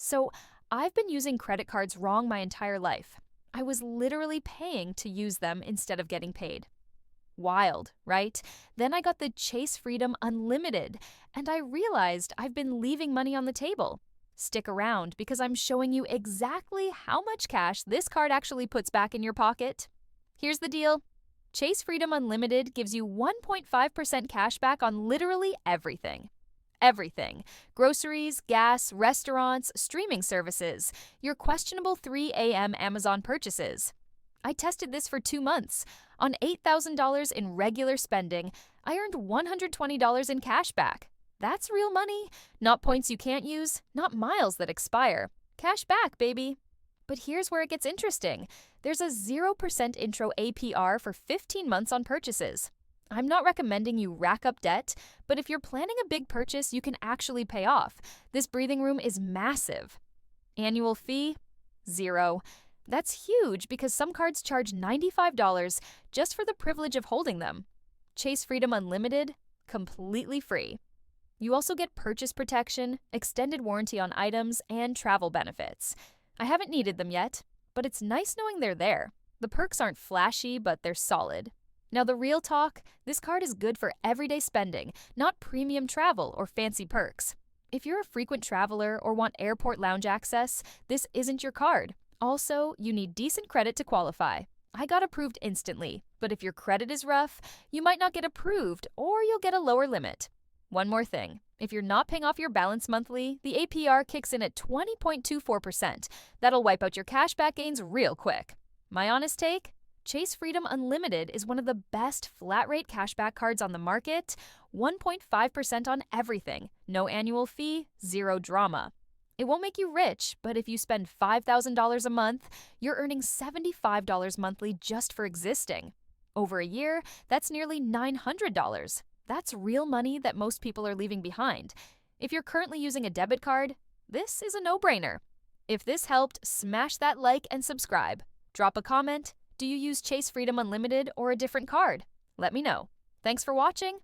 So, I've been using credit cards wrong my entire life. I was literally paying to use them instead of getting paid. Wild, right? Then I got the Chase Freedom Unlimited, and I realized I've been leaving money on the table. Stick around because I'm showing you exactly how much cash this card actually puts back in your pocket. Here's the deal. Chase Freedom Unlimited gives you 1.5% cash back on literally everything. Everything. Groceries, gas, restaurants, streaming services, your questionable 3 a.m. Amazon purchases. I tested this for 2 months. On $8,000 in regular spending, I earned $120 in cash back. That's real money, not points you can't use, not miles that expire. Cash back, baby. But here's where it gets interesting. There's a 0% intro APR for 15 months on purchases. I'm not recommending you rack up debt, but if you're planning a big purchase you can actually pay off, this breathing room is massive. Annual fee? 0. That's huge because some cards charge $95 just for the privilege of holding them. Chase Freedom Unlimited? Completely free. You also get purchase protection, extended warranty on items, and travel benefits. I haven't needed them yet, but it's nice knowing they're there. The perks aren't flashy, but they're solid. Now the real talk, this card is good for everyday spending, not premium travel or fancy perks. If you're a frequent traveler or want airport lounge access, this isn't your card. Also, you need decent credit to qualify. I got approved instantly, but if your credit is rough, you might not get approved or you'll get a lower limit. One more thing. If you're not paying off your balance monthly, the APR kicks in at 20.24%. That'll wipe out your cashback gains real quick. My honest take? Chase Freedom Unlimited is one of the best flat-rate cashback cards on the market. 1.5% on everything. No annual fee, 0 drama. It won't make you rich, but if you spend $5,000 a month, you're earning $75 monthly just for existing. Over a year, that's nearly $900. That's real money that most people are leaving behind. If you're currently using a debit card, this is a no-brainer. If this helped, smash that like and subscribe. Drop a comment. Do you use Chase Freedom Unlimited or a different card? Let me know. Thanks for watching.